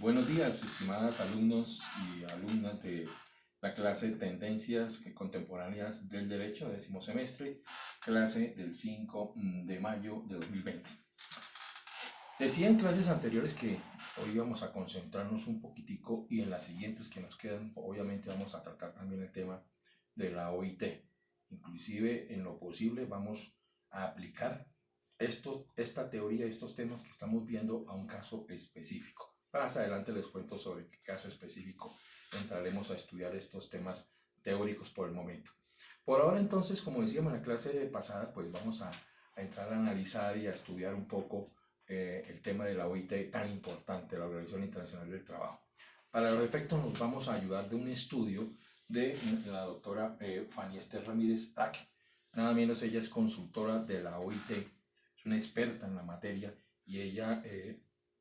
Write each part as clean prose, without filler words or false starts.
Buenos días, estimadas alumnos y alumnas de la clase Tendencias Contemporáneas del Derecho, décimo semestre, clase del 5 de mayo de 2020. Decía en clases anteriores que hoy vamos a concentrarnos un poquitico y en las siguientes que nos quedan, obviamente vamos a tratar también el tema de la OIT. Inclusive, en lo posible, vamos a aplicar esta teoría, estos temas que estamos viendo a un caso específico. Más adelante les cuento sobre qué caso específico entraremos a estudiar estos temas teóricos por el momento. Por ahora entonces, como decíamos en la clase pasada, pues vamos a entrar a analizar y a estudiar un poco el tema de la OIT tan importante, la Organización Internacional del Trabajo. Para los efectos nos vamos a ayudar de un estudio de la doctora Fanny Esther Ramírez Taque. Nada menos, ella es consultora de la OIT, es una experta en la materia y ella,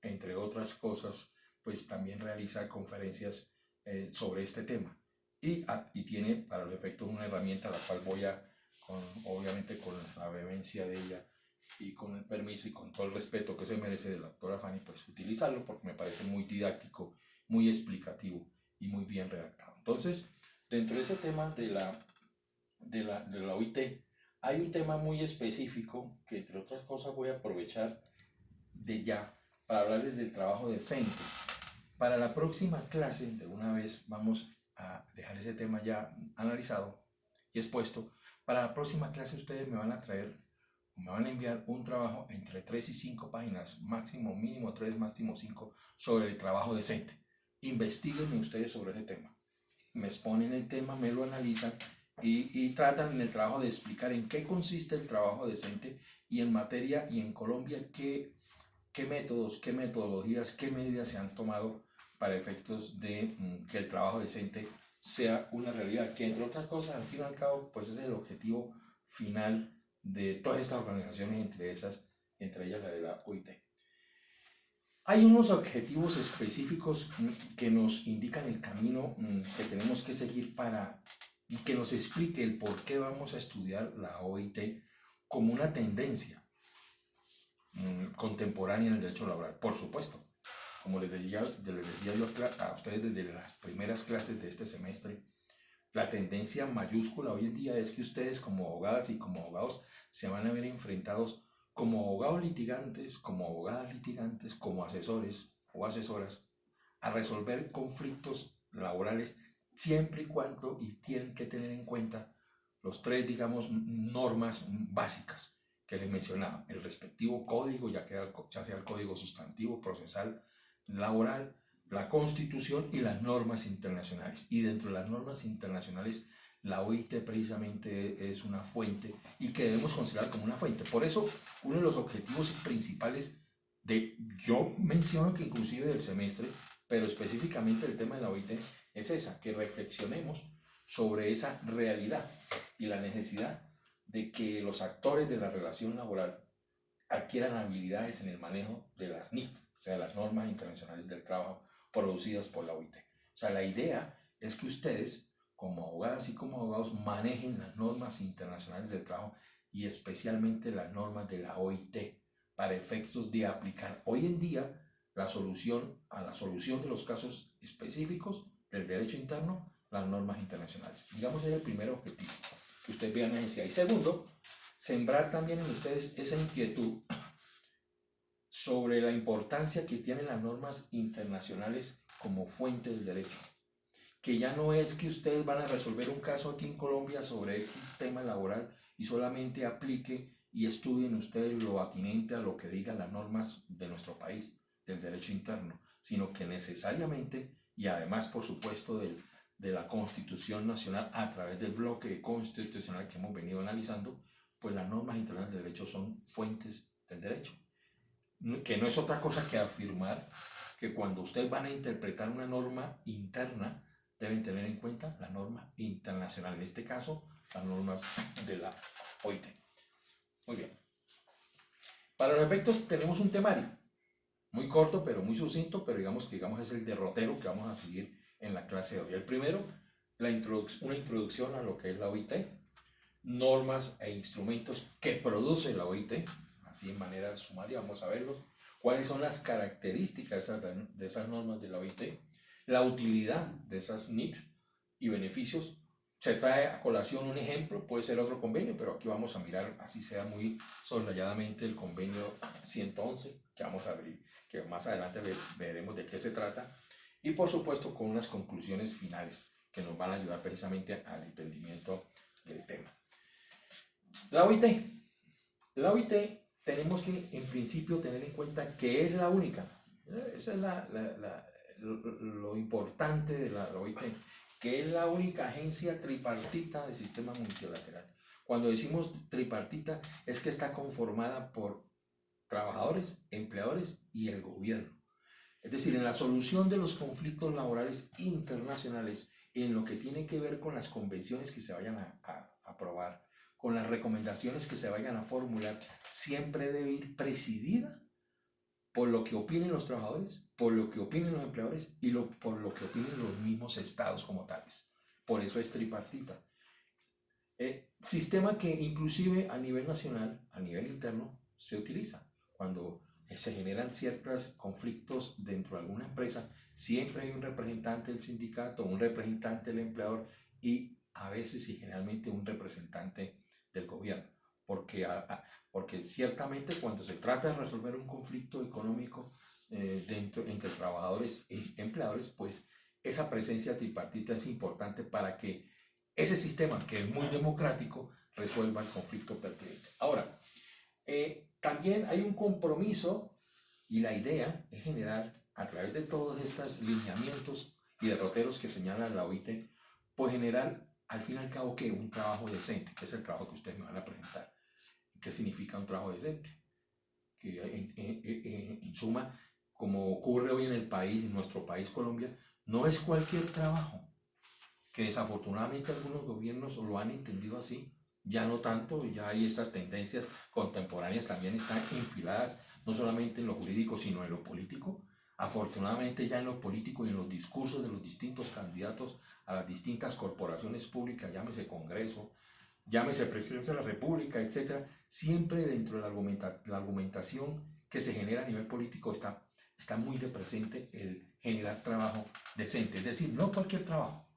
entre otras cosas, pues también realiza conferencias sobre este tema y tiene para los efectos una herramienta la cual voy a, obviamente con la vehemencia de ella y con el permiso y con todo el respeto que se merece de la doctora Fanny, pues utilizarlo porque me parece muy didáctico, muy explicativo y muy bien redactado. Entonces, dentro de ese tema de la OIT, hay un tema muy específico que, entre otras cosas, voy a aprovechar de ya para hablarles del trabajo decente. Para la próxima clase, de una vez, vamos a dejar ese tema ya analizado y expuesto. Para la próxima clase ustedes me van a traer, me van a enviar un trabajo entre 3 y 5 páginas, máximo, mínimo 3, máximo 5, sobre el trabajo decente. Investíguenme ustedes sobre ese tema. Me exponen el tema, me lo analizan y tratan en el trabajo de explicar en qué consiste el trabajo decente y en materia y en Colombia qué métodos, qué metodologías, qué medidas se han tomado para efectos de que el trabajo decente sea una realidad, que entre otras cosas, al fin y al cabo, pues es el objetivo final de todas estas organizaciones, entre ellas la de la OIT. Hay unos objetivos específicos que nos indican el camino que tenemos que seguir y que nos explique el por qué vamos a estudiar la OIT como una tendencia contemporánea en el derecho laboral. Por supuesto, como les decía yo a ustedes desde las primeras clases de este semestre, la tendencia mayúscula hoy en día es que ustedes como abogadas y como abogados se van a ver enfrentados como abogados litigantes, como abogadas litigantes, como asesores o asesoras a resolver conflictos laborales siempre y cuando y tienen que tener en cuenta los tres, digamos, normas básicas que les mencionaba, el respectivo código, ya sea el código sustantivo, procesal, laboral, la Constitución y las normas internacionales. Y dentro de las normas internacionales, la OIT precisamente es una fuente y que debemos considerar como una fuente. Por eso, uno de los objetivos principales yo menciono que inclusive del semestre, pero específicamente el tema de la OIT, es esa, que reflexionemos sobre esa realidad y la necesidad de que los actores de la relación laboral adquieran habilidades en el manejo de las NIT, o sea, las normas internacionales del trabajo producidas por la OIT. O sea, la idea es que ustedes, como abogadas y como abogados, manejen las normas internacionales del trabajo y especialmente las normas de la OIT para efectos de aplicar hoy en día la solución de los casos específicos del derecho interno, las normas internacionales. Digamos, ese es el primer objetivo, que ustedes vean la necesidad. Y segundo, sembrar también en ustedes esa inquietud sobre la importancia que tienen las normas internacionales como fuente del derecho. Que ya no es que ustedes van a resolver un caso aquí en Colombia sobre X tema laboral y solamente aplique y estudien ustedes lo atinente a lo que digan las normas de nuestro país, del derecho interno, sino que necesariamente, y además por supuesto de la Constitución Nacional a través del bloque constitucional que hemos venido analizando, pues las normas internacionales de derecho son fuentes del derecho, que no es otra cosa que afirmar que cuando ustedes van a interpretar una norma interna, deben tener en cuenta la norma internacional, en este caso, las normas de la OIT. Muy bien. Para los efectos tenemos un temario, muy corto, pero muy sucinto, pero digamos es el derrotero que vamos a seguir en la clase de hoy. El primero, una introducción a lo que es la OIT, normas e instrumentos que produce la OIT, así en manera sumaria, vamos a verlo. cuáles son las características de esas normas de la OIT, la utilidad de esas NIC y beneficios. Se trae a colación un ejemplo, puede ser otro convenio, pero aquí vamos a mirar, así sea muy soslayadamente, el convenio 111, que vamos a abrir, que más adelante veremos de qué se trata, y por supuesto con unas conclusiones finales que nos van a ayudar precisamente al entendimiento del tema. La OIT. La OIT tenemos que en principio tener en cuenta que es la única, esa es lo importante de la OIT, que es la única agencia tripartita del sistema multilateral. Cuando decimos tripartita es que está conformada por trabajadores, empleadores y el gobierno. Es decir, en la solución de los conflictos laborales internacionales, en lo que tiene que ver con las convenciones que se vayan a aprobar, con las recomendaciones que se vayan a formular, siempre debe ir presidida por lo que opinen los trabajadores, por lo que opinen los empleadores y por lo que opinen los mismos estados como tales. Por eso es tripartita. Sistema que inclusive a nivel nacional, a nivel interno, se utiliza. Cuando se generan ciertos conflictos dentro de alguna empresa, siempre hay un representante del sindicato, un representante del empleador y a veces y generalmente un representante del gobierno. Porque ciertamente cuando se trata de resolver un conflicto económico entre trabajadores y empleadores, pues esa presencia tripartita es importante para que ese sistema, que es muy democrático, resuelva el conflicto pertinente. Ahora, también hay un compromiso y la idea es generar, a través de todos estos lineamientos y derroteros que señala la OIT, pues generar al fin y al cabo que un trabajo decente, que es el trabajo que ustedes me van a presentar. ¿Qué significa un trabajo decente? Que en suma, como ocurre hoy en el país, en nuestro país Colombia, no es cualquier trabajo, que desafortunadamente algunos gobiernos lo han entendido así, ya no tanto, ya hay esas tendencias contemporáneas también están enfiladas no solamente en lo jurídico sino en lo político. Afortunadamente ya en lo político y en los discursos de los distintos candidatos a las distintas corporaciones públicas, llámese Congreso, llámese Presidencia de la República, etcétera, siempre dentro de la argumentación que se genera a nivel político está muy de presente el generar trabajo decente, es decir, no cualquier trabajo.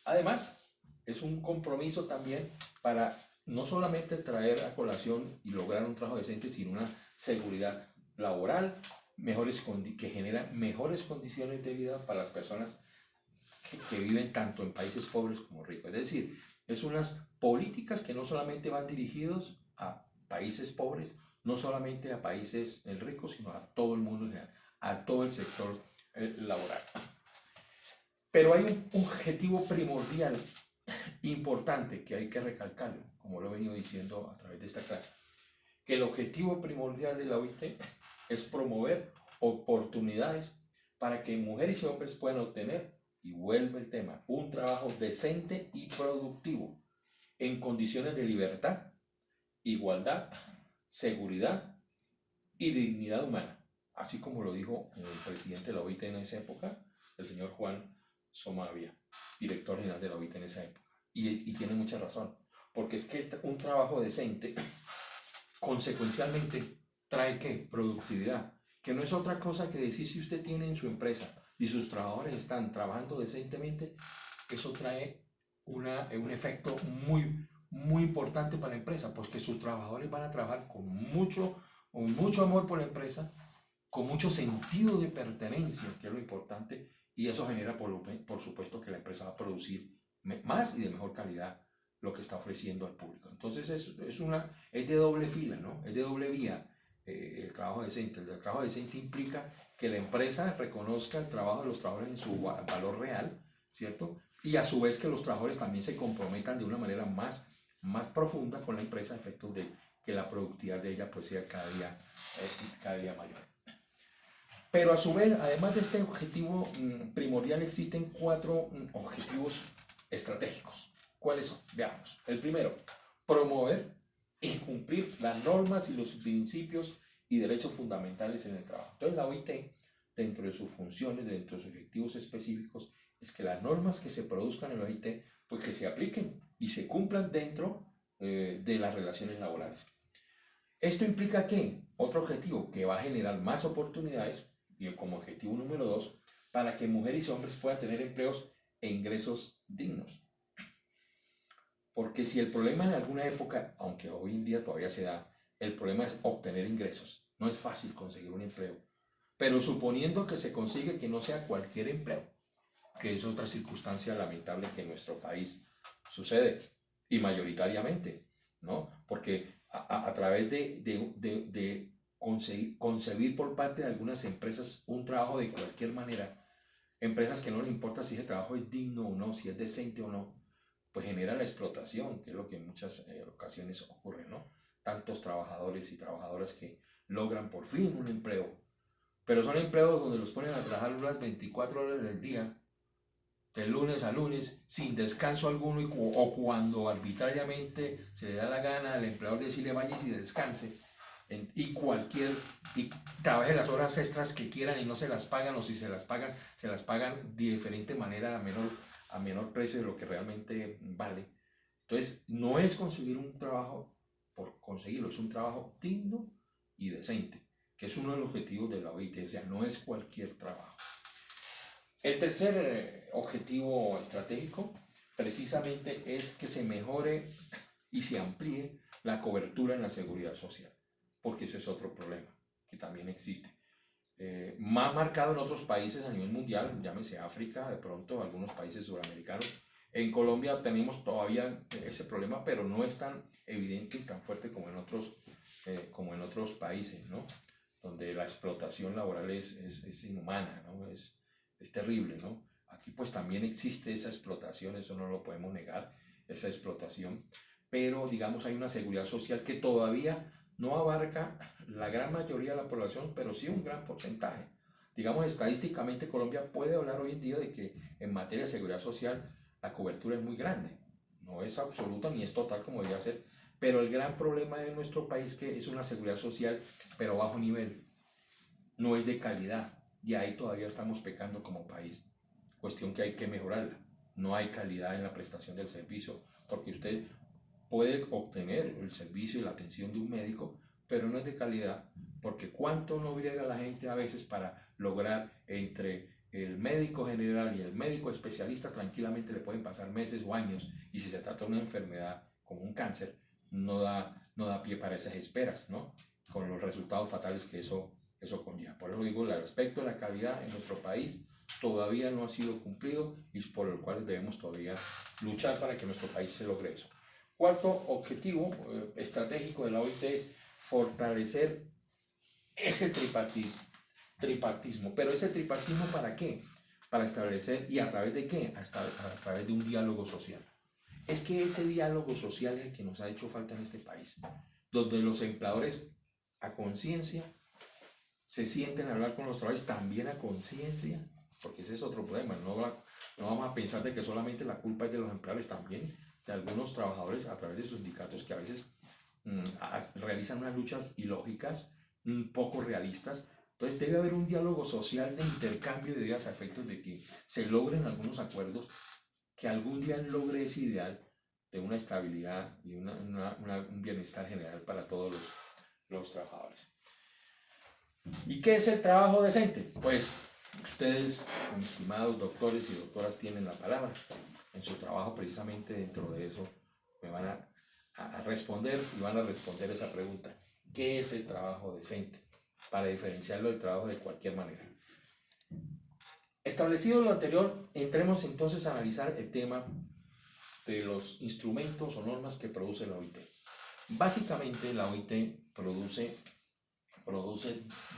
Además, es un compromiso también para no solamente traer a colación y lograr un trabajo decente, sino una seguridad laboral, que genera mejores condiciones de vida para las personas que viven tanto en países pobres como ricos. Es decir, es unas políticas que no solamente van dirigidos a países pobres, no solamente a países ricos, sino a todo el mundo en general, a todo el sector laboral. Pero hay un objetivo primordial importante que hay que recalcarlo, como lo he venido diciendo a través de esta clase, que el objetivo primordial de la OIT es promover oportunidades para que mujeres y hombres puedan obtener, y vuelve el tema, un trabajo decente y productivo en condiciones de libertad, igualdad, seguridad y dignidad humana, así como lo dijo el presidente de la OIT en esa época, el señor Juan Somavia, director general de la OIT en esa época. Y tiene mucha razón, porque es que un trabajo decente consecuencialmente trae ¿qué? Productividad, que no es otra cosa que decir si usted tiene en su empresa y sus trabajadores están trabajando decentemente, eso trae un efecto muy importante para la empresa, porque sus trabajadores van a trabajar con mucho amor por la empresa, con mucho sentido de pertenencia, que es lo importante, y eso genera por supuesto que la empresa va a producir más y de mejor calidad lo que está ofreciendo al público. Entonces es de doble fila, ¿no? Es de doble vía el trabajo decente. El trabajo decente implica que la empresa reconozca el trabajo de los trabajadores en su valor real, ¿cierto? Y a su vez que los trabajadores también se comprometan de una manera más profunda con la empresa a efectos de que la productividad de ella pues sea cada día mayor. Pero a su vez, además de este objetivo primordial, existen 4 objetivos estratégicos. ¿Cuáles son? Veamos. El primero, promover y cumplir las normas y los principios y derechos fundamentales en el trabajo. Entonces la OIT, dentro de sus funciones, dentro de sus objetivos específicos, es que las normas que se produzcan en la OIT, pues que se apliquen y se cumplan dentro de las relaciones laborales. ¿Esto implica qué? Otro objetivo que va a generar más oportunidades, y como objetivo número 2, para que mujeres y hombres puedan tener empleos e ingresos dignos. Porque si el problema en alguna época, aunque hoy en día todavía se da, el problema es obtener ingresos. No es fácil conseguir un empleo. Pero suponiendo que se consigue, que no sea cualquier empleo, que es otra circunstancia lamentable que en nuestro país sucede, y mayoritariamente, ¿no? Porque a través de concebir por parte de algunas empresas un trabajo de cualquier manera, empresas que no les importa si ese trabajo es digno o no, si es decente o no, pues genera la explotación, que es lo que en muchas ocasiones ocurre, ¿no? Tantos trabajadores y trabajadoras que logran por fin un empleo, pero son empleos donde los ponen a trabajar las 24 horas del día, de lunes a lunes, sin descanso alguno, o cuando arbitrariamente se le da la gana al empleador de decirle vaya y descanse, y trabaje las horas extras que quieran y no se las pagan, o si se las pagan de diferente manera, a menor precio de lo que realmente vale. Entonces, no es conseguir un trabajo por conseguirlo, es un trabajo digno y decente, que es uno de los objetivos de la OIT, o sea, no es cualquier trabajo. El tercer objetivo estratégico precisamente es que se mejore y se amplíe la cobertura en la seguridad social, porque ese es otro problema que también existe. Más marcado en otros países a nivel mundial, llámese África, de pronto algunos países suramericanos. En Colombia tenemos todavía ese problema, pero no es tan evidente y tan fuerte como en otros países, ¿no? Donde la explotación laboral es inhumana, ¿no? Es terrible, ¿no? Aquí pues también existe esa explotación, eso no lo podemos negar, esa explotación, pero digamos hay una seguridad social que todavía no abarca la gran mayoría de la población, pero sí un gran porcentaje. Digamos, estadísticamente Colombia puede hablar hoy en día de que en materia de seguridad social la cobertura es muy grande. No es absoluta ni es total como debería ser, pero el gran problema de nuestro país es que es una seguridad social, pero bajo nivel, no es de calidad, y ahí todavía estamos pecando como país. Cuestión que hay que mejorarla. No hay calidad en la prestación del servicio, porque usted puede obtener el servicio y la atención de un médico, pero no es de calidad, porque cuánto no briega la gente a veces para lograr entre el médico general y el médico especialista, tranquilamente le pueden pasar meses o años, y si se trata de una enfermedad como un cáncer, no da pie para esas esperas, ¿no? Con los resultados fatales que eso conlleva. Por eso digo, el aspecto de la calidad en nuestro país todavía no ha sido cumplido, y por el cual debemos todavía luchar para que en nuestro país se logre eso. Cuarto objetivo estratégico de la OIT es fortalecer ese tripartismo. Pero ese tripartismo, ¿para qué? Para establecer, ¿y a través de qué? A través de un diálogo social. Es que ese diálogo social es el que nos ha hecho falta en este país, donde los empleadores a conciencia se sienten a hablar con los trabajadores también a conciencia, porque ese es otro problema. No vamos a pensar de que solamente la culpa es de los empleadores, también de algunos trabajadores a través de sus sindicatos que a veces realizan unas luchas ilógicas, poco realistas. Entonces debe haber un diálogo social de intercambio de ideas a efectos de que se logren algunos acuerdos, que algún día logre ese ideal de una estabilidad y un bienestar general para todos los trabajadores. ¿Y qué es el trabajo decente? Pues ustedes, mis estimados doctores y doctoras, tienen la palabra. En su trabajo, precisamente dentro de eso, me van a responder y van a responder esa pregunta. ¿Qué es el trabajo decente? Para diferenciarlo del trabajo de cualquier manera. Establecido lo anterior, entremos entonces a analizar el tema de los instrumentos o normas que produce la OIT. Básicamente la OIT produce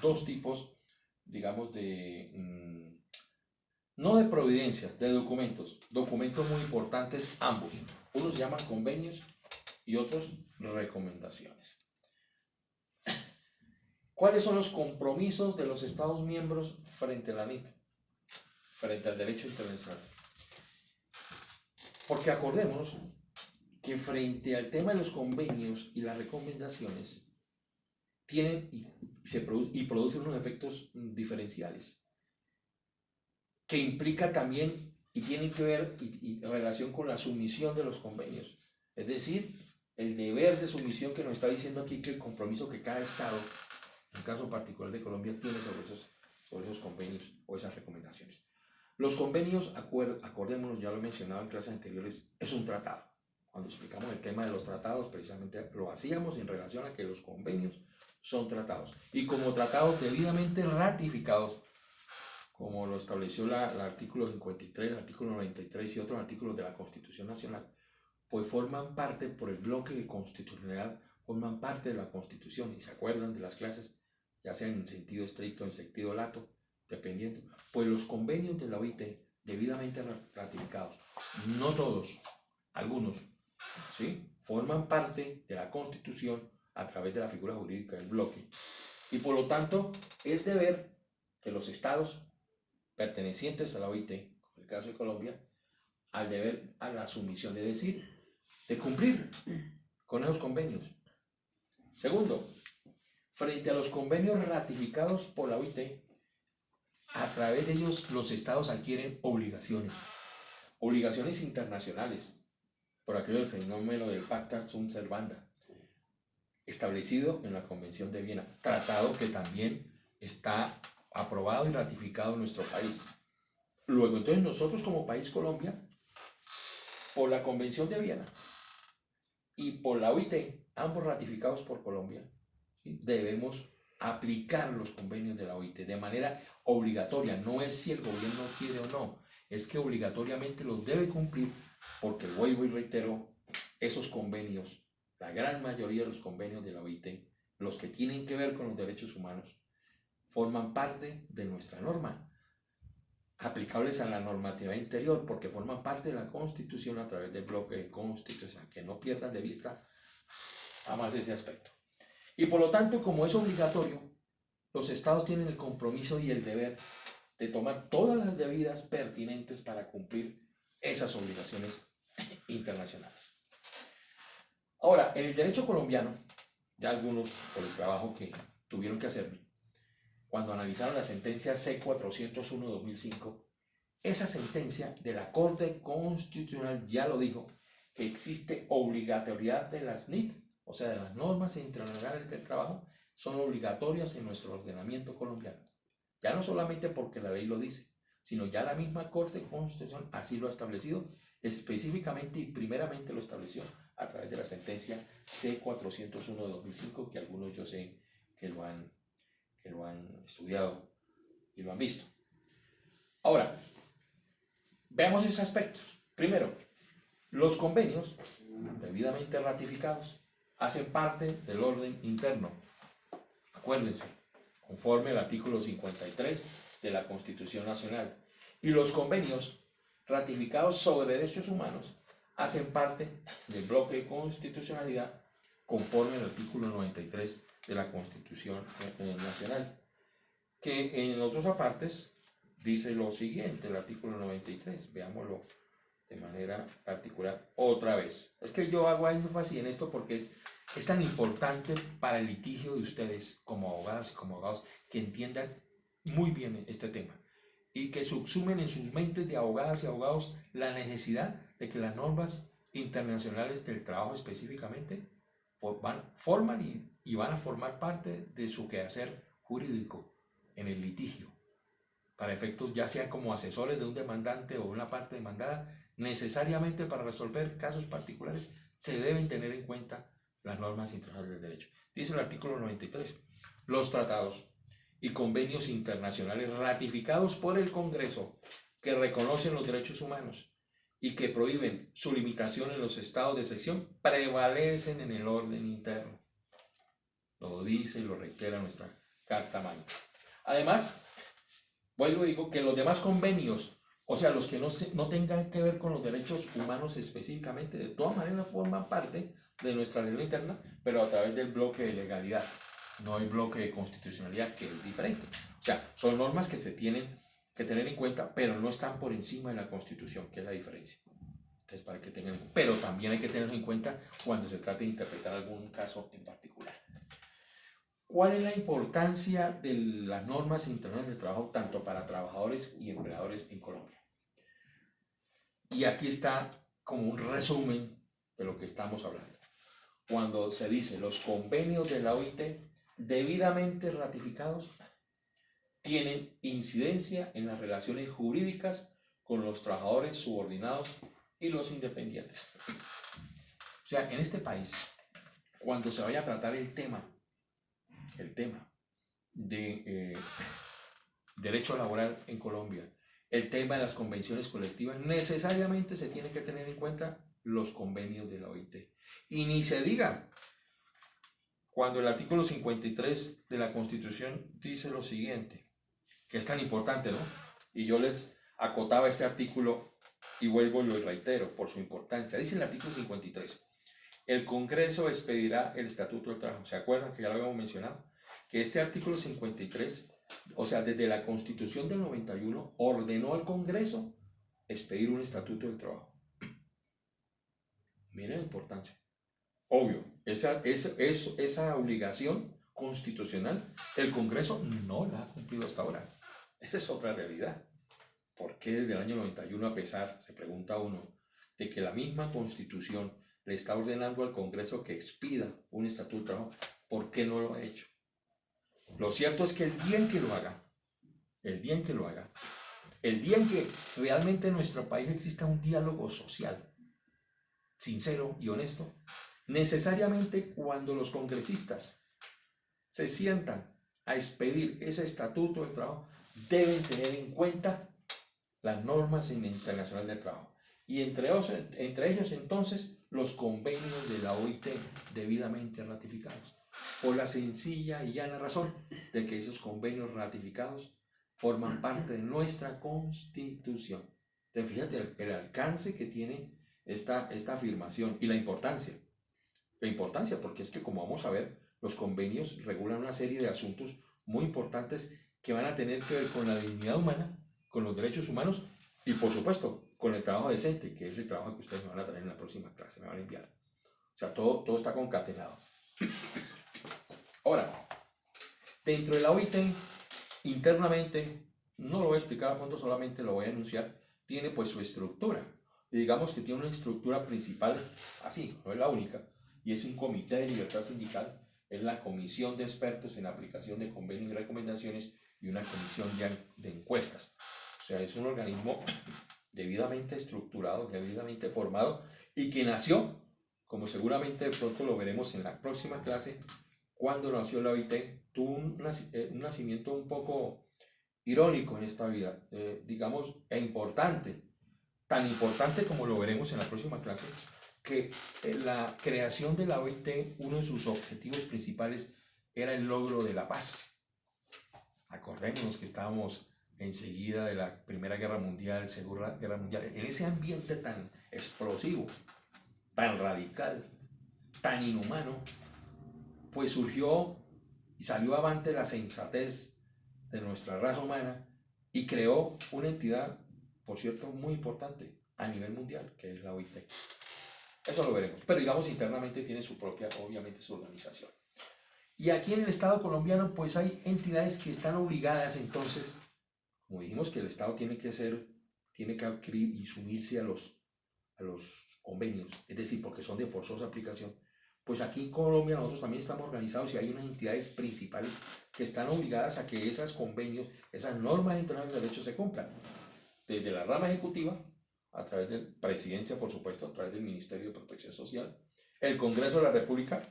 dos tipos, digamos, no de providencias, de documentos muy importantes ambos. Unos se llaman convenios y otros recomendaciones. ¿Cuáles son los compromisos de los Estados miembros frente a la NIT? Frente al derecho internacional. Porque acordémonos que frente al tema de los convenios y las recomendaciones tienen y producen unos efectos diferenciales que implica también y tienen que ver y relación con la sumisión de los convenios, es decir, el deber de sumisión que nos está diciendo aquí, que el compromiso que cada Estado el caso particular de Colombia, tiene sobre esos convenios o esas recomendaciones. Los convenios, acordémonos, ya lo he mencionado en clases anteriores, es un tratado. Cuando explicamos el tema de los tratados, precisamente lo hacíamos en relación a que los convenios son tratados. Y como tratados debidamente ratificados, como lo estableció el artículo 53, el artículo 93 y otros artículos de la Constitución Nacional, pues forman parte, por el bloque de constitucionalidad, forman parte de la Constitución. Y se acuerdan de las clases, ya sea en sentido estricto o en sentido lato, dependiendo. Pues los convenios de la OIT, debidamente ratificados, no todos, algunos, ¿sí?, forman parte de la Constitución a través de la figura jurídica del bloque. Y por lo tanto, es deber de los estados pertenecientes a la OIT, en el caso de Colombia, al deber a la sumisión de decir, de cumplir con esos convenios. Segundo, frente a los convenios ratificados por la OIT, a través de ellos los estados adquieren obligaciones internacionales, por aquello del fenómeno del Pacta Sunt Servanda, establecido en la Convención de Viena, tratado que también está aprobado y ratificado en nuestro país. Luego, entonces, nosotros como país Colombia, por la Convención de Viena y por la OIT, ambos ratificados por Colombia, ¿sí?, debemos aplicar los convenios de la OIT de manera obligatoria. No es si el gobierno quiere o no, es que obligatoriamente los debe cumplir, porque vuelvo y reitero, esos convenios, la gran mayoría de los convenios de la OIT, los que tienen que ver con los derechos humanos, forman parte de nuestra norma, aplicables a la normatividad interior, porque forman parte de la Constitución a través del bloque de Constitución, que no pierdan de vista además ese aspecto. Y por lo tanto, como es obligatorio, los estados tienen el compromiso y el deber de tomar todas las medidas pertinentes para cumplir esas obligaciones internacionales. Ahora, en el derecho colombiano, ya algunos, por el trabajo que tuvieron que hacerme, cuando analizaron la sentencia C-401-2005, esa sentencia de la Corte Constitucional ya lo dijo, que existe obligatoriedad de las NIT, o sea, de las normas internacionales del trabajo, son obligatorias en nuestro ordenamiento colombiano. Ya no solamente porque la ley lo dice, sino ya la misma Corte Constitucional así lo ha establecido, específicamente y primeramente lo estableció a través de la sentencia C-401-2005, que algunos yo sé que lo han estudiado y lo han visto. Ahora, veamos esos aspectos. Primero, los convenios debidamente ratificados hacen parte del orden interno. Acuérdense, conforme al artículo 53 de la Constitución Nacional. Y los convenios ratificados sobre derechos humanos hacen parte del bloque de constitucionalidad conforme al artículo 93 de la Constitución Nacional, que en otros apartes dice lo siguiente, el artículo 93, veámoslo de manera particular otra vez. Es que yo hago énfasis en esto porque es tan importante para el litigio de ustedes como abogadas y como abogados que entiendan muy bien este tema y que subsumen en sus mentes de abogadas y abogados la necesidad de que las normas internacionales del trabajo específicamente forman y van a formar parte de su quehacer jurídico en el litigio, para efectos ya sea como asesores de un demandante o una parte demandada. Necesariamente para resolver casos particulares se deben tener en cuenta las normas internacionales del derecho. Dice el artículo 93, los tratados y convenios internacionales ratificados por el Congreso que reconocen los derechos humanos y que prohíben su limitación en los estados de excepción prevalecen en el orden interno. Lo dice y lo reitera nuestra Carta Magna. Además, vuelvo y digo que los demás convenios, o sea, los que no tengan que ver con los derechos humanos específicamente, de todas maneras forman parte de nuestra ley interna, pero a través del bloque de legalidad, no el bloque de constitucionalidad, que es diferente. O sea, son normas que se tienen que tener en cuenta, pero no están por encima de la Constitución, que es la diferencia. Entonces, para que tengan, pero también hay que tenerlo en cuenta cuando se trate de interpretar algún caso en particular. ¿Cuál es la importancia de las normas internacionales de trabajo tanto para trabajadores y empleadores en Colombia? Y aquí está como un resumen de lo que estamos hablando. Cuando se dice los convenios de la OIT debidamente ratificados tienen incidencia en las relaciones jurídicas con los trabajadores subordinados y los independientes. O sea, en este país, cuando se vaya a tratar el tema de derecho laboral en Colombia, el tema de las convenciones colectivas, necesariamente se tiene que tener en cuenta los convenios de la OIT. Y ni se diga cuando el artículo 53 de la Constitución dice lo siguiente, que es tan importante, ¿no? Y yo les acotaba este artículo y vuelvo y lo reitero por su importancia. Dice el artículo 53, el Congreso expedirá el Estatuto del Trabajo. ¿Se acuerdan que ya lo habíamos mencionado? Que este artículo 53, o sea, desde la Constitución del 91, ordenó al Congreso expedir un Estatuto del Trabajo. Miren la importancia. Obvio, esa obligación constitucional, el Congreso no la ha cumplido hasta ahora. Esa es otra realidad. ¿Por qué desde el año 91, a pesar, se pregunta uno, de que la misma Constitución le está ordenando al Congreso que expida un Estatuto de Trabajo, por qué no lo ha hecho? Lo cierto es que el día en que lo haga, el día en que realmente en nuestro país exista un diálogo social sincero y honesto, necesariamente cuando los congresistas se sientan a expedir ese Estatuto del Trabajo, deben tener en cuenta las normas internacionales del trabajo y entre ellos entonces los convenios de la OIT debidamente ratificados, por la sencilla y llana razón de que esos convenios ratificados forman parte de nuestra Constitución. Entonces fíjate el alcance que tiene esta afirmación y la importancia, porque es que, como vamos a ver, los convenios regulan una serie de asuntos muy importantes que van a tener que ver con la dignidad humana, con los derechos humanos y, por supuesto, con el trabajo decente, que es el trabajo que ustedes me van a traer en la próxima clase, me van a enviar. O sea, todo está concatenado. Ahora, dentro de la OIT, internamente, no lo voy a explicar a fondo, solamente lo voy a enunciar, tiene pues su estructura. Y digamos que tiene una estructura principal, así, no es la única, y es un comité de libertad sindical, es la comisión de expertos en aplicación de convenios y recomendaciones y una comisión de encuestas. O sea, es un organismo debidamente estructurado, debidamente formado y que nació, como seguramente de pronto lo veremos en la próxima clase, cuando nació la OIT, tuvo un nacimiento un poco irónico en esta vida, digamos, e importante, tan importante como lo veremos en la próxima clase, que la creación de la OIT, uno de sus objetivos principales era el logro de la paz. Acordémonos que estábamos enseguida de la Primera Guerra Mundial, Segunda Guerra Mundial, en ese ambiente tan explosivo, tan radical, tan inhumano, pues surgió y salió avante la sensatez de nuestra raza humana y creó una entidad, por cierto, muy importante a nivel mundial, que es la OIT. Eso lo veremos, pero digamos internamente tiene su propia, obviamente, su organización. Y aquí en el Estado colombiano pues hay entidades que están obligadas entonces, como dijimos que el Estado tiene que adquirir y sumirse a los convenios, es decir, porque son de forzosa aplicación, pues aquí en Colombia nosotros también estamos organizados y hay unas entidades principales que están obligadas a que esos convenios, esas normas internacionales de derecho se cumplan, desde la rama ejecutiva, a través de Presidencia, por supuesto, a través del Ministerio de Protección Social, el Congreso de la República,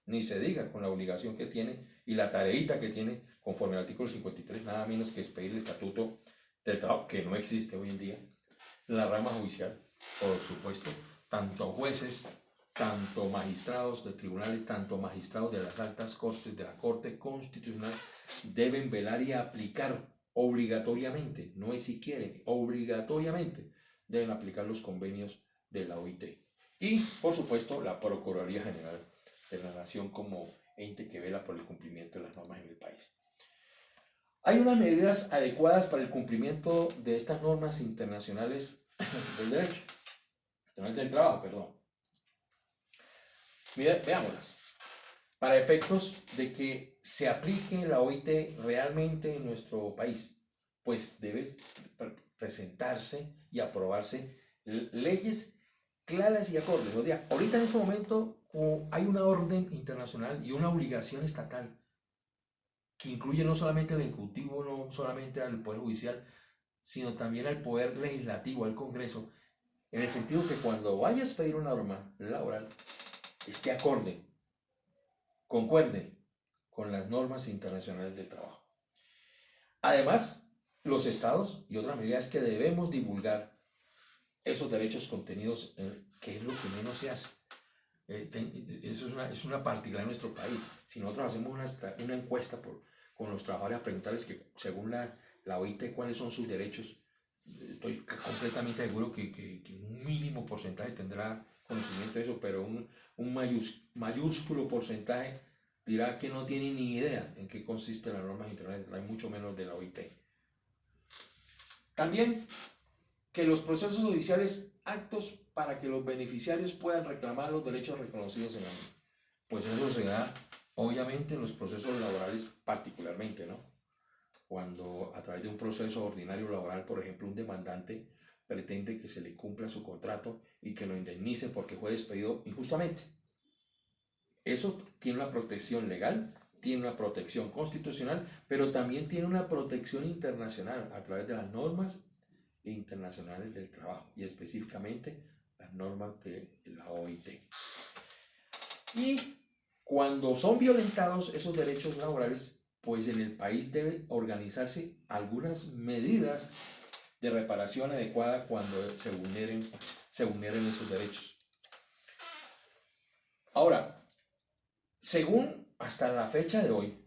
ni se diga con la obligación que tiene y la tareita que tiene conforme al artículo 53, nada menos que expedir el Estatuto del Trabajo, que no existe hoy en día, la rama judicial, por supuesto, tanto jueces, tanto magistrados de tribunales, tanto magistrados de las altas cortes, de la Corte Constitucional, deben velar y aplicar obligatoriamente, no es si quieren, obligatoriamente deben aplicar los convenios de la OIT. Y, por supuesto, la Procuraduría General de la Nación como ente que vela por el cumplimiento de las normas en el país. Hay unas medidas adecuadas para el cumplimiento de estas normas internacionales del derecho, del trabajo, perdón. Veámoslas. Para efectos de que se aplique la OIT realmente en nuestro país, pues debe presentarse y aprobarse leyes claras y acordes. O sea, ahorita en este momento hay una orden internacional y una obligación estatal que incluye no solamente al Ejecutivo, no solamente al Poder Judicial, sino también al Poder Legislativo, al Congreso, en el sentido que cuando vayas a pedir una norma laboral, esté acorde, concuerde con las normas internacionales del trabajo. Además, los estados y otras medidas que debemos divulgar esos derechos contenidos, que es lo que menos se hace. Eso es una particularidad de nuestro país. Si nosotros hacemos una encuesta con los trabajadores a preguntarles que según la OIT cuáles son sus derechos, estoy completamente seguro que un mínimo porcentaje tendrá conocimiento de eso, pero un mayúsculo porcentaje dirá que no tiene ni idea en qué consiste las normas internacionales, hay mucho menos de la OIT. También que los procesos judiciales actos para que los beneficiarios puedan reclamar los derechos reconocidos en la ley. Pues eso se da obviamente en los procesos laborales particularmente, ¿no? Cuando a través de un proceso ordinario laboral, por ejemplo, un demandante pretende que se le cumpla su contrato y que lo indemnice porque fue despedido injustamente. Eso tiene una protección legal, tiene una protección constitucional, pero también tiene una protección internacional a través de las normas internacionales del trabajo y específicamente las normas de la OIT. Y cuando son violentados esos derechos laborales, pues en el país debe organizarse algunas medidas de reparación adecuada cuando se vulneren esos derechos. Ahora, según hasta la fecha de hoy,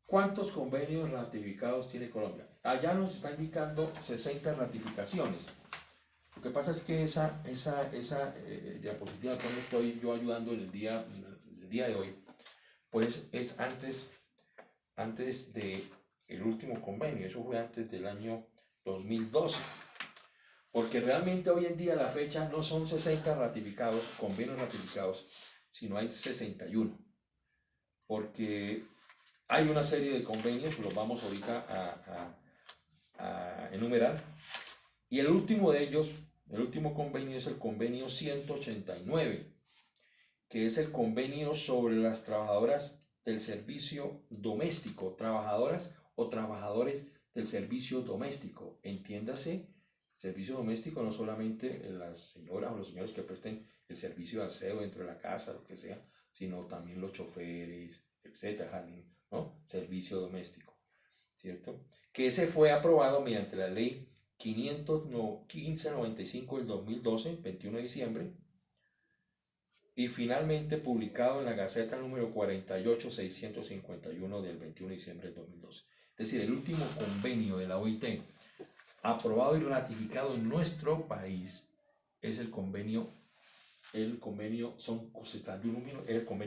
¿cuántos convenios ratificados tiene Colombia? Allá nos están indicando 60 ratificaciones. Lo que pasa es que esa diapositiva que estoy yo ayudando en el día de hoy, pues es antes de el último convenio, eso fue antes del año 2012. Porque realmente hoy en día la fecha no son 60 ratificados, convenios ratificados, sino hay 61. Porque hay una serie de convenios, los vamos ahorita a enumerar, y el último de ellos, el último convenio es el convenio 189, que es el convenio sobre las trabajadoras del servicio doméstico, trabajadoras o trabajadores del servicio doméstico. Entiéndase, servicio doméstico no solamente las señoras o los señores que presten el servicio de aseo dentro de la casa, lo que sea, sino también los choferes, etcétera, ¿no? Servicio doméstico, ¿cierto? Que ese fue aprobado mediante la ley 1595 del 2012, 21 de diciembre, y finalmente publicado en la Gaceta número 48651 del 21 de diciembre del 2012. Es decir, el último convenio de la OIT aprobado y ratificado en nuestro país es el convenio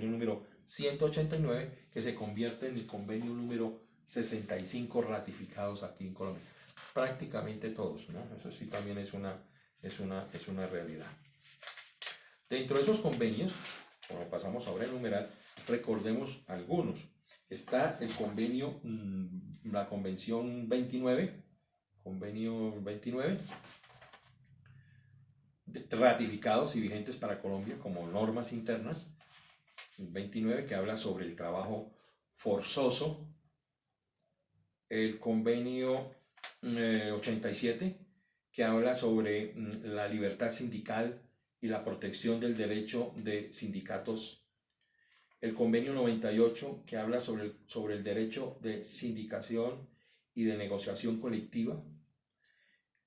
número 189, que se convierte en el convenio número 65 ratificados aquí en Colombia. Prácticamente todos, ¿no? Eso sí también es una realidad. Dentro de esos convenios, como pasamos ahora a enumerar, recordemos algunos. Está el convenio, la convención 29, convenio 29, ratificados y vigentes para Colombia como normas internas. El 29 que habla sobre el trabajo forzoso. El convenio 87 que habla sobre la libertad sindical y la protección del derecho de sindicatos. El convenio 98 que habla sobre el derecho de sindicación y de negociación colectiva.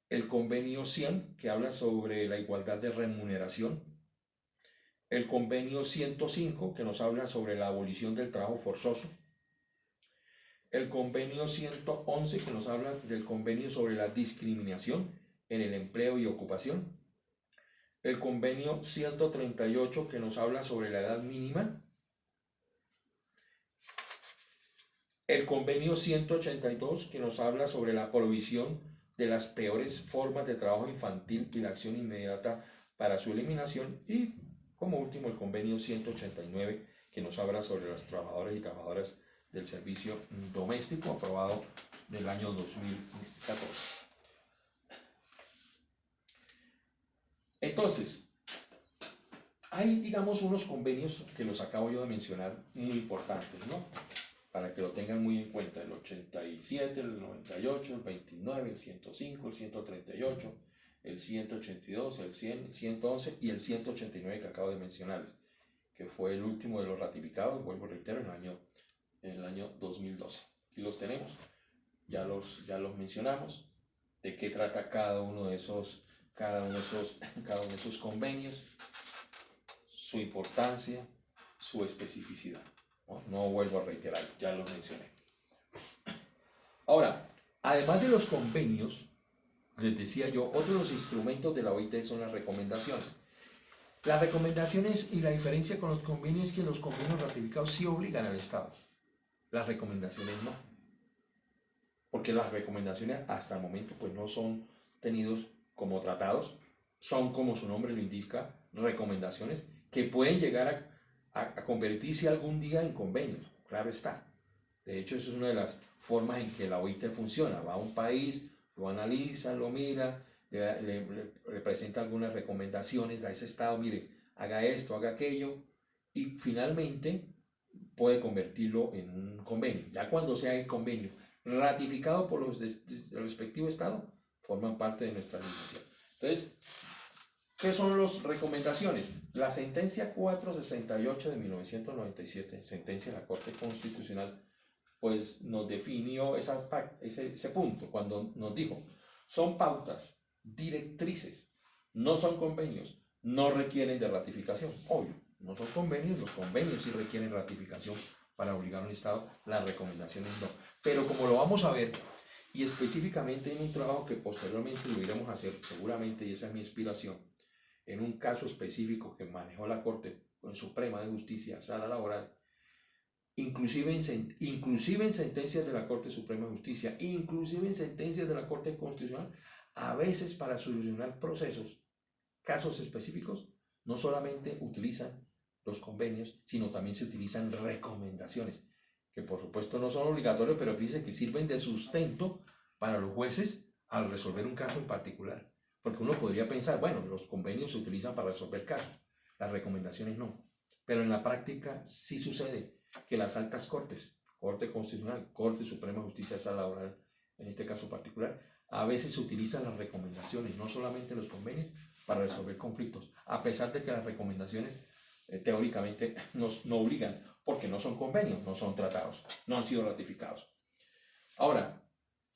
El convenio 100 que habla sobre la igualdad de remuneración. El convenio 105 que nos habla sobre la abolición del trabajo forzoso. El convenio 111 que nos habla del convenio sobre la discriminación en el empleo y ocupación. El convenio 138 que nos habla sobre la edad mínima. El convenio 182 que nos habla sobre la prohibición de las peores formas de trabajo infantil y la acción inmediata para su eliminación. Y como último el convenio 189 que nos habla sobre los trabajadores y trabajadoras del servicio doméstico, aprobado del año 2014. Entonces, hay, digamos, unos convenios que los acabo yo de mencionar muy importantes, ¿no? para que lo tengan muy en cuenta: el 87, el 98, el 29, el 105, el 138, el 182, el 100, el 111 y el 189 que acabo de mencionarles, que fue el último de los ratificados, vuelvo a reiterar, en el año 2012. Aquí los tenemos, ya los mencionamos, de qué trata cada uno de esos convenios, su importancia, su especificidad. No vuelvo a reiterar, ya los mencioné. Ahora, además de los convenios, les decía yo, otro de los instrumentos de la OIT son las recomendaciones. Las recomendaciones, y la diferencia con los convenios, es que los convenios ratificados sí obligan al Estado, las recomendaciones no, porque las recomendaciones hasta el momento pues no son tenidos como tratados, son, como su nombre lo indica, recomendaciones que pueden llegar a convertirse algún día en convenios, claro está. De hecho, eso es una de las formas en que la OIT funciona. Va a un país, lo analiza, lo mira, le presenta algunas recomendaciones a ese Estado: mire, haga esto, haga aquello, y finalmente puede convertirlo en un convenio. Ya cuando sea el convenio ratificado por los del respectivo Estado, forman parte de nuestra legislación. Entonces, ¿qué son las recomendaciones? La sentencia 468 de 1997, sentencia de la Corte Constitucional, pues nos definió ese punto cuando nos dijo: son pautas, directrices, no son convenios, no requieren de ratificación. Obvio, no son convenios, los convenios sí requieren ratificación para obligar a un Estado, las recomendaciones no. Pero como lo vamos a ver, y específicamente en un trabajo que posteriormente lo iremos a hacer seguramente, y esa es mi inspiración, en un caso específico que manejó la Corte Suprema de Justicia, Sala Laboral, inclusive en sentencias de la Corte Suprema de Justicia, inclusive en sentencias de la Corte Constitucional, a veces para solucionar casos específicos, no solamente utilizan los convenios, sino también se utilizan recomendaciones, que por supuesto no son obligatorios, pero fíjense que sirven de sustento para los jueces al resolver un caso en particular. Porque uno podría pensar, bueno, los convenios se utilizan para resolver casos, las recomendaciones no. Pero en la práctica sí sucede que las altas cortes, Corte Constitucional, Corte Suprema de Justicia, Sala Laboral, en este caso particular, a veces se utilizan las recomendaciones, no solamente los convenios, para resolver conflictos, a pesar de que las recomendaciones teóricamente no obligan, porque no son convenios, no son tratados, no han sido ratificados. Ahora,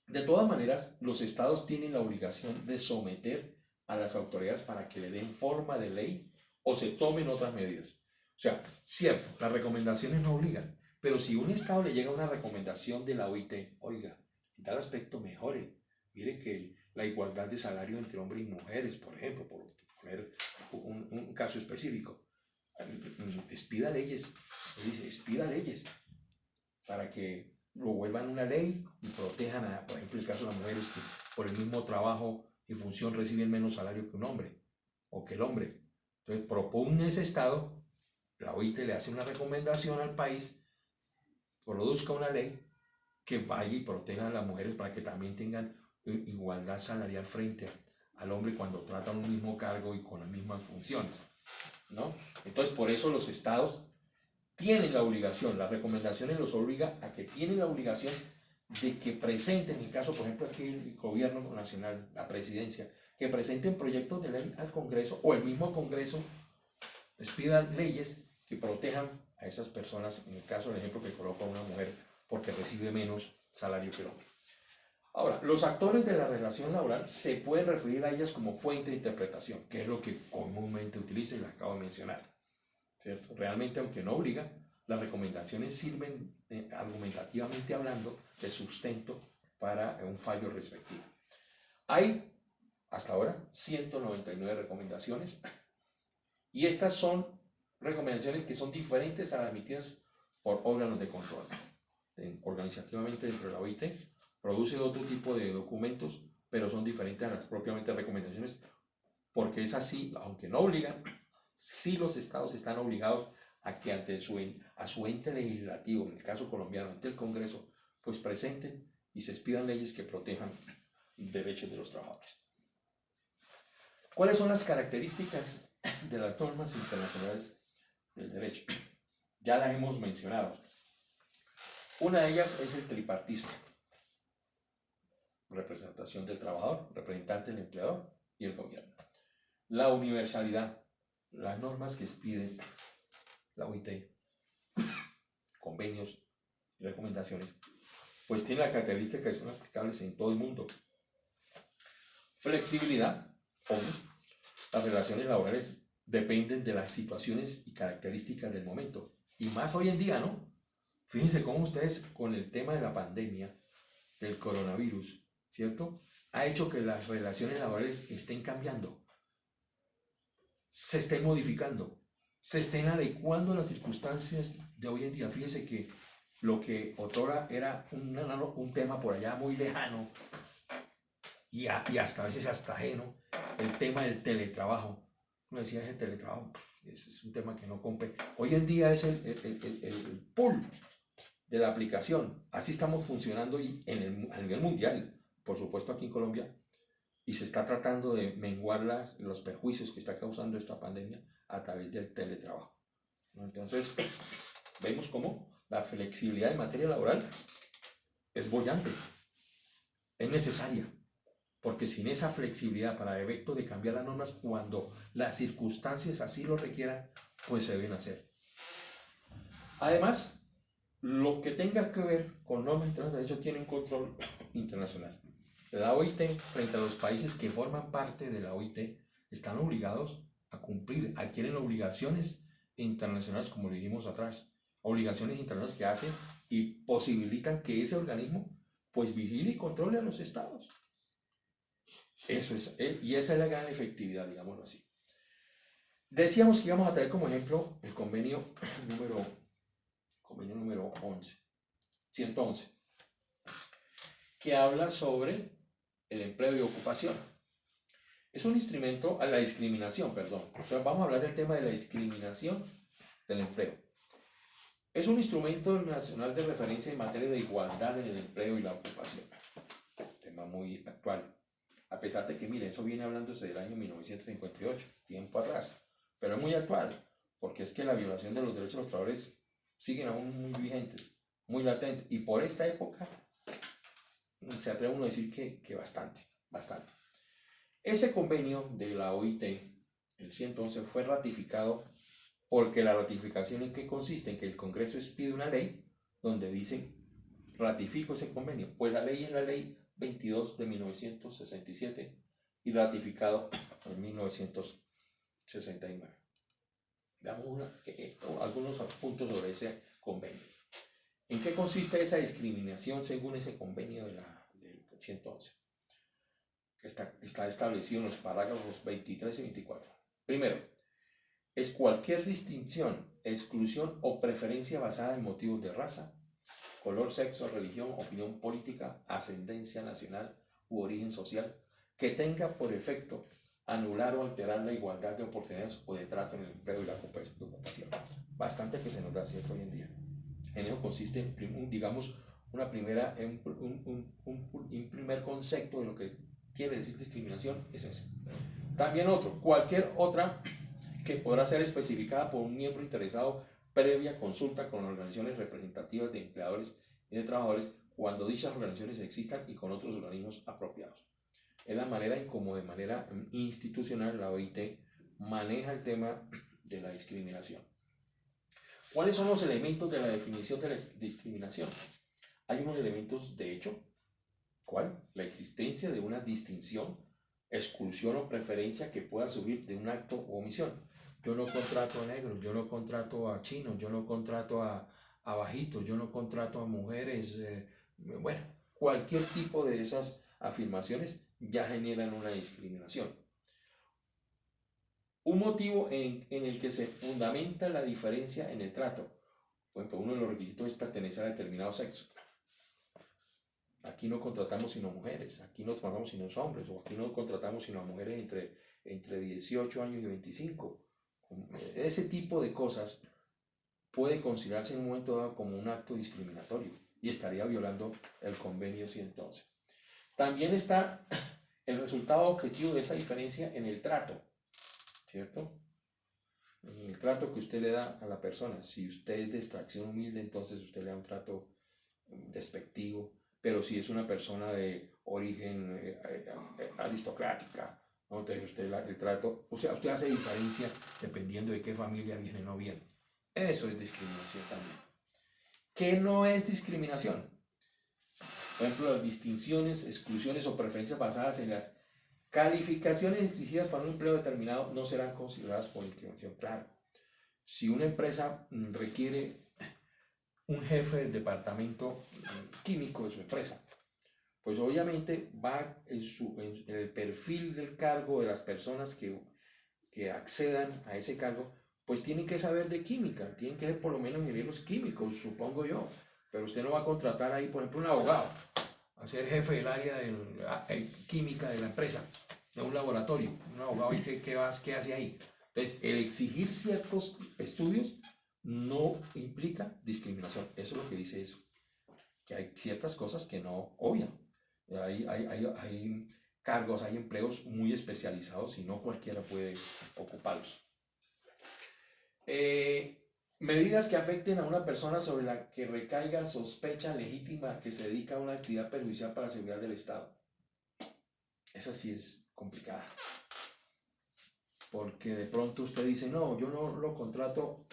de todas maneras, los estados tienen la obligación de someter a las autoridades para que le den forma de ley o se tomen otras medidas. O sea, cierto, las recomendaciones no obligan, pero si un estado le llega una recomendación de la OIT: oiga, en tal aspecto mejore, mire que la igualdad de salario entre hombres y mujeres, por ejemplo, por poner un caso específico, expida leyes para que lo vuelvan una ley y protejan por ejemplo, el caso de las mujeres que por el mismo trabajo y función reciben menos salario que un hombre o que el hombre. Entonces propone ese estado, la OIT le hace una recomendación al país, produzca una ley que vaya y proteja a las mujeres para que también tengan igualdad salarial frente al hombre cuando tratan un mismo cargo y con las mismas funciones, ¿no? Entonces por eso los estados tienen la obligación, las recomendaciones los obliga a que tienen la obligación de que presenten, en el caso por ejemplo aquí el gobierno nacional, la presidencia, que presenten proyectos de ley al Congreso, o el mismo Congreso les pida leyes que protejan a esas personas, en el caso del ejemplo que coloca una mujer porque recibe menos salario que el hombre. Ahora, los actores de la relación laboral se pueden referir a ellas como fuente de interpretación, que es lo que comúnmente utiliza y la acabo de mencionar, ¿cierto? Realmente, aunque no obliga, las recomendaciones sirven, argumentativamente hablando, de sustento para un fallo respectivo. Hay, hasta ahora, 199 recomendaciones, y estas son recomendaciones que son diferentes a las emitidas por órganos de control. Organizativamente dentro de la OIT produce otro tipo de documentos, pero son diferentes a las propiamente recomendaciones, porque es así, aunque no obligan, sí los estados están obligados a que ante a su ente legislativo, en el caso colombiano, ante el Congreso, pues presenten y se expidan leyes que protejan derechos de los trabajadores. ¿Cuáles son las características de las normas internacionales del derecho? Ya las hemos mencionado. Una de ellas es el tripartismo, representación del trabajador, representante del empleador y el gobierno. La universalidad, las normas que expiden la OIT, convenios y recomendaciones, pues tiene la característica que son aplicables en todo el mundo. Flexibilidad, las relaciones laborales dependen de las situaciones y características del momento. Y más hoy en día, ¿no? Fíjense cómo ustedes con el tema de la pandemia, del coronavirus, ¿cierto? Ha hecho que las relaciones laborales estén cambiando, se estén modificando, se estén adecuando a las circunstancias de hoy en día. Fíjense que lo que otrora era un tema por allá muy lejano y hasta a veces hasta ajeno, el tema del teletrabajo. Uno decía, ese teletrabajo es un tema que no compete. Hoy en día es el pool de la aplicación. Así estamos funcionando y a nivel mundial, por supuesto aquí en Colombia, y se está tratando de menguar los perjuicios que está causando esta pandemia a través del teletrabajo, ¿no? Entonces, vemos cómo la flexibilidad en materia laboral es boyante, es necesaria, porque sin esa flexibilidad para efecto de cambiar las normas cuando las circunstancias así lo requieran, pues se deben hacer. Además, lo que tenga que ver con normas internacionales de derecho tiene un control internacional. La OIT, frente a los países que forman parte de la OIT, están obligados a cumplir, adquieren obligaciones internacionales, como le dijimos atrás, obligaciones internacionales que hacen y posibilitan que ese organismo pues vigile y controle a los estados. Eso es, y esa es la gran efectividad, digámoslo así. Decíamos que íbamos a traer como ejemplo el convenio número 111, que habla sobre el empleo y ocupación. Es un instrumento a la discriminación, perdón. Entonces vamos a hablar del tema de la discriminación del empleo. Es un instrumento nacional de referencia en materia de igualdad en el empleo y la ocupación. Tema muy actual. A pesar de que, mire, eso viene hablándose del año 1958, tiempo atrás. Pero es muy actual, porque es que la violación de los derechos de los trabajadores siguen aún muy vigentes, muy latentes. Y por esta época, se atreve uno a decir que bastante. Ese convenio de la OIT, el 111, fue ratificado porque la ratificación en qué consiste, en que el Congreso expide una ley donde dice, ratifico ese convenio. Pues la ley es la ley 22 de 1967 y ratificado en 1969. Veamos algunos puntos sobre ese convenio. ¿En qué consiste esa discriminación según ese convenio del 111? Está establecido en los parágrafos 23 y 24. Primero, es cualquier distinción, exclusión o preferencia basada en motivos de raza, color, sexo, religión, opinión política, ascendencia nacional u origen social, que tenga por efecto anular o alterar la igualdad de oportunidades o de trato en el empleo y la ocupación. Bastante que se nos da cierto hoy en día. En ello consiste, un primer concepto de lo que quiere decir discriminación es ese. También cualquier otra que podrá ser especificada por un miembro interesado previa consulta con organizaciones representativas de empleadores y de trabajadores cuando dichas organizaciones existan y con otros organismos apropiados. Es la manera en cómo de manera institucional la OIT maneja el tema de la discriminación. ¿Cuáles son los elementos de la definición de la discriminación? Hay unos elementos de hecho. ¿Cuál? La existencia de una distinción, exclusión o preferencia que pueda surgir de un acto o omisión. Yo no contrato a negros, yo no contrato a chinos, yo no contrato a bajitos, yo no contrato a mujeres. Bueno, cualquier tipo de esas afirmaciones ya generan una discriminación. Un motivo en el que se fundamenta la diferencia en el trato. Por ejemplo, uno de los requisitos es pertenecer a determinado sexo. Aquí no contratamos sino mujeres, aquí no contratamos sino hombres, o aquí no contratamos sino a mujeres entre 18 años y 25. Ese tipo de cosas puede considerarse en un momento dado como un acto discriminatorio y estaría violando el convenio 111. También está el resultado objetivo de esa diferencia en el trato, ¿cierto? En el trato que usted le da a la persona. Si usted es de extracción humilde, entonces usted le da un trato despectivo, pero si es una persona de origen aristocrática, ¿no? Entonces el trato, o sea, usted hace diferencia dependiendo de qué familia viene o no viene. Eso es discriminación también. ¿Qué no es discriminación? Por ejemplo, las distinciones, exclusiones o preferencias basadas en las calificaciones exigidas para un empleo determinado no serán consideradas por discriminación. Claro, si una empresa requiere un jefe del departamento químico de su empresa, pues obviamente va en el perfil del cargo de las personas que accedan a ese cargo, pues tienen que saber de química, tienen que ser por lo menos ingenieros químicos, supongo yo, pero usted no va a contratar ahí, por ejemplo, un abogado a ser jefe del área de química de la empresa, de un laboratorio, un abogado, ¿qué hace ahí? Entonces, el exigir ciertos estudios no implica discriminación, eso es lo que dice eso, que hay ciertas cosas que no obvian, hay cargos, hay empleos muy especializados y no cualquiera puede ocuparlos. Medidas que afecten a una persona sobre la que recaiga sospecha legítima que se dedica a una actividad perjudicial para la seguridad del Estado. Esa sí es complicada. Porque de pronto usted dice, no, yo no lo contrato,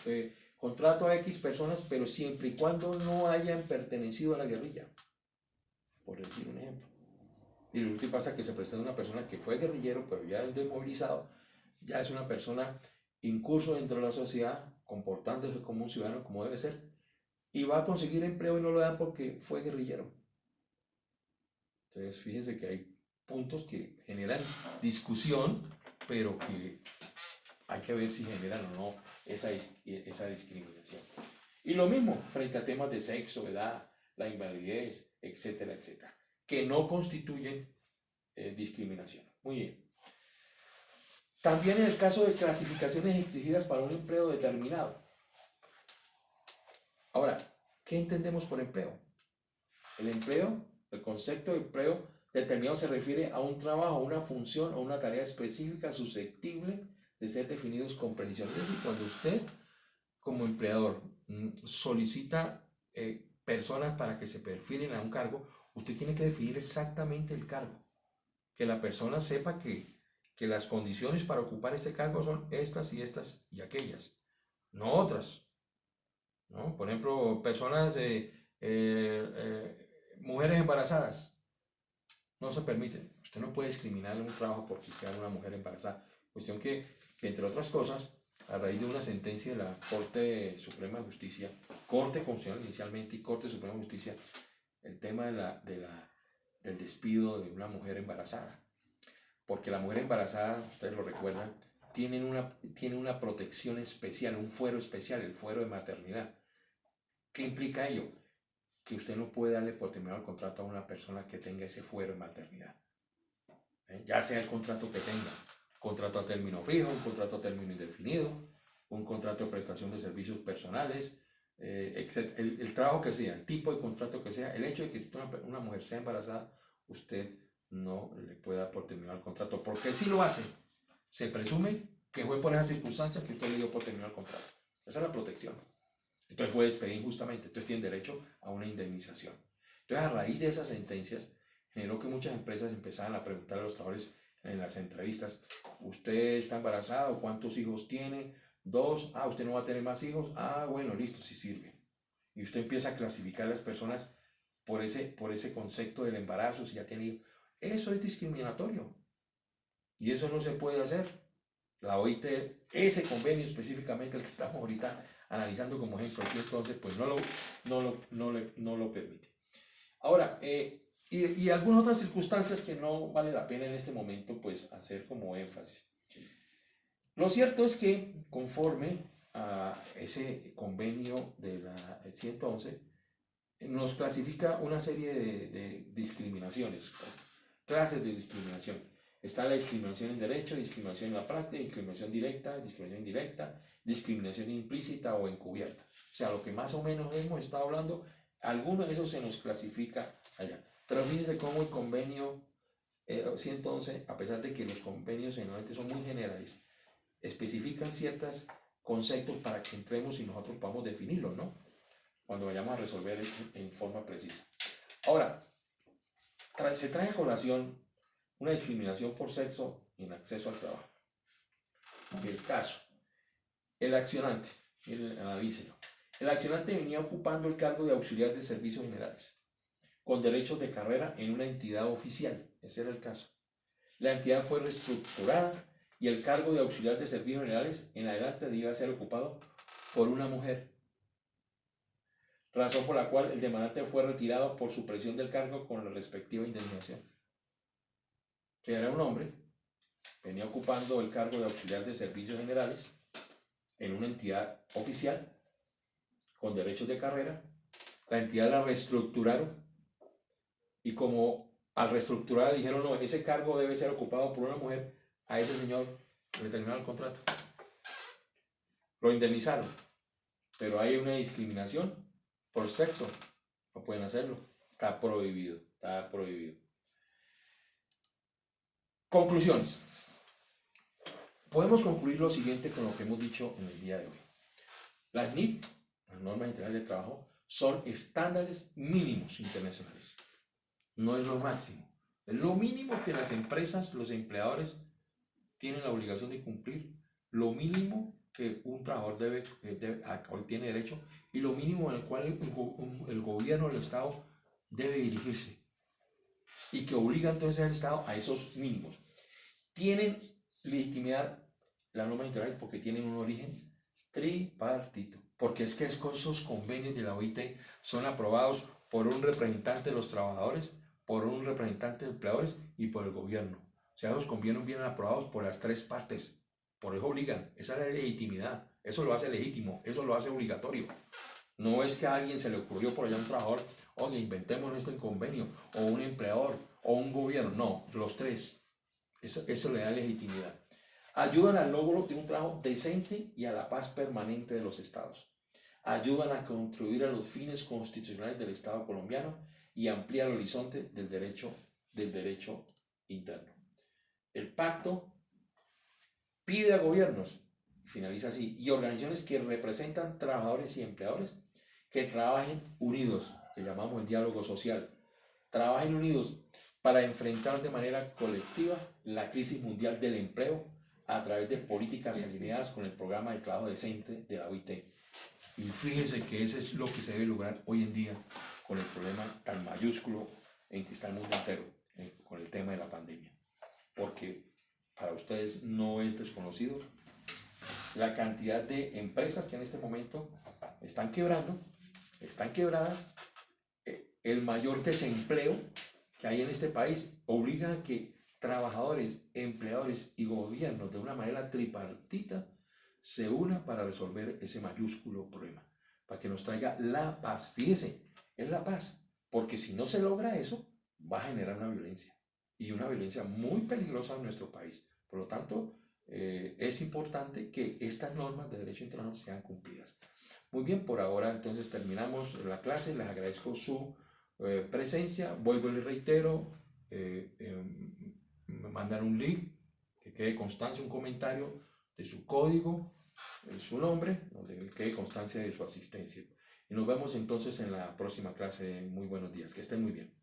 contrato a X personas, pero siempre y cuando no hayan pertenecido a la guerrilla. Por decir un ejemplo. Y lo que pasa es que se presenta una persona que fue guerrillero, pero ya es desmovilizado, ya es una persona incurso dentro de la sociedad, comportándose como un ciudadano como debe ser, y va a conseguir empleo y no lo dan porque fue guerrillero. Entonces fíjense que hay puntos que generan discusión, pero que hay que ver si generan o no esa discriminación. Y lo mismo frente a temas de sexo, edad, la invalidez, etcétera, etcétera, que no constituyen discriminación. Muy bien. También en el caso de clasificaciones exigidas para un empleo determinado. Ahora, ¿qué entendemos por empleo? El empleo, el concepto de empleo determinado se refiere a un trabajo, a una función o una tarea específica susceptible de ser definidos con precisión. Es decir, cuando usted como empleador solicita personas para que se perfilen a un cargo, usted tiene que definir exactamente el cargo. Que la persona sepa que las condiciones para ocupar este cargo son estas y aquellas, no otras, ¿no? Por ejemplo, personas, mujeres embarazadas, no se permiten. Usted no puede discriminar en un trabajo porque sea una mujer embarazada. Cuestión que entre otras cosas, a raíz de una sentencia de la Corte Suprema de Justicia, Corte Constitucional inicialmente y Corte Suprema de Justicia, el tema del despido de una mujer embarazada. Porque la mujer embarazada, ustedes lo recuerdan, tiene una protección especial, un fuero especial, el fuero de maternidad. ¿Qué implica ello? Que usted no puede darle por terminado el contrato a una persona que tenga ese fuero de maternidad. Ya sea el contrato que tenga, contrato a término fijo, un contrato a término indefinido, un contrato de prestación de servicios personales, etc. El trabajo que sea, el tipo de contrato que sea, el hecho de que una mujer sea embarazada, usted no le puede dar por terminado el contrato, porque si lo hace, se presume que fue por esas circunstancias que usted le dio por terminado el contrato. Esa es la protección. Entonces fue despedido injustamente, entonces tiene derecho a una indemnización. Entonces a raíz de esas sentencias generó que muchas empresas empezaran a preguntar a los trabajadores en las entrevistas, ¿usted está embarazado? ¿Cuántos hijos tiene? 2, usted no va a tener más hijos, bueno, listo, sí sirve. Y usted empieza a clasificar a las personas por ese concepto del embarazo, si ya tiene hijos. Eso es discriminatorio y eso no se puede hacer. La OIT, ese convenio específicamente el que estamos ahorita analizando como ejemplo, y entonces pues no lo permite. Ahora, y algunas otras circunstancias que no vale la pena en este momento pues hacer como énfasis. Lo cierto es que conforme a ese convenio de la 111 nos clasifica una serie de discriminaciones, clases de discriminación. Está la discriminación en derecho, discriminación en la práctica, discriminación directa, discriminación indirecta, discriminación implícita o encubierta. O sea, lo que más o menos hemos estado hablando, alguno de esos se nos clasifica allá. Pero fíjense cómo el convenio 111, a pesar de que los convenios generalmente son muy generales, especifican ciertos conceptos para que entremos y nosotros podamos definirlos, ¿no? cuando vayamos a resolver en forma precisa. Ahora, se trae a colación una discriminación por sexo en acceso al trabajo. El caso, el accionante, analícelo. El accionante venía ocupando el cargo de auxiliar de servicios generales, con derechos de carrera en una entidad oficial. Ese era el caso. La entidad fue reestructurada y el cargo de auxiliar de servicios generales en adelante iba a ser ocupado por una mujer, razón por la cual el demandante fue retirado por supresión del cargo con la respectiva indemnización. Que era un hombre, venía ocupando el cargo de auxiliar de servicios generales en una entidad oficial con derechos de carrera. La entidad la reestructuraron y como al reestructurar dijeron no, ese cargo debe ser ocupado por una mujer, a ese señor le terminaron el contrato, lo indemnizaron, pero hay una discriminación por sexo, no pueden hacerlo, está prohibido, está prohibido. Conclusiones. Podemos concluir lo siguiente con lo que hemos dicho en el día de hoy. Las NIT, las normas internacionales de trabajo, son estándares mínimos internacionales. No es lo máximo. Es lo mínimo que las empresas, los empleadores tienen la obligación de cumplir, lo mínimo que un trabajador hoy tiene derecho y lo mínimo en el cual el gobierno del Estado debe dirigirse y que obliga entonces al Estado a esos mínimos. Tienen legitimidad las normas internacionales porque tienen un origen tripartito, porque es que esos convenios de la OIT son aprobados por un representante de los trabajadores, por un representante de empleadores y por el gobierno. O sea, esos convenios vienen aprobados por las tres partes, por eso obligan, esa es la legitimidad, eso lo hace legítimo, eso lo hace obligatorio. No es que a alguien se le ocurrió por allá un trabajador, oye, inventemos esto en convenio, o un empleador, o un gobierno, no, los tres, eso le da legitimidad. Ayudan al logro de un trabajo decente y a la paz permanente de los estados. Ayudan a contribuir a los fines constitucionales del Estado colombiano y amplía el horizonte del derecho interno. El pacto pide a gobiernos, finaliza así, y organizaciones que representan trabajadores y empleadores que trabajen unidos, que llamamos el diálogo social, trabajen unidos para enfrentar de manera colectiva la crisis mundial del empleo a través de políticas alineadas con el programa de trabajo decente de la OIT. Y fíjese que eso es lo que se debe lograr hoy en día con el problema tan mayúsculo en que está el mundo entero, con el tema de la pandemia. Porque para ustedes no es desconocido la cantidad de empresas que en este momento están quebrando, están quebradas, el mayor desempleo que hay en este país obliga a que trabajadores, empleadores y gobiernos de una manera tripartita se unan para resolver ese mayúsculo problema, para que nos traiga la paz. Fíjese, es la paz, porque si no se logra eso, va a generar una violencia, y una violencia muy peligrosa en nuestro país. Por lo tanto, es importante que estas normas de derecho internacional sean cumplidas. Muy bien, por ahora entonces terminamos la clase, les agradezco su presencia, vuelvo y les reitero, me mandan un link, que quede constancia, un comentario de su código, su nombre, donde quede constancia de su asistencia. Y nos vemos entonces en la próxima clase. Muy buenos días, que estén muy bien.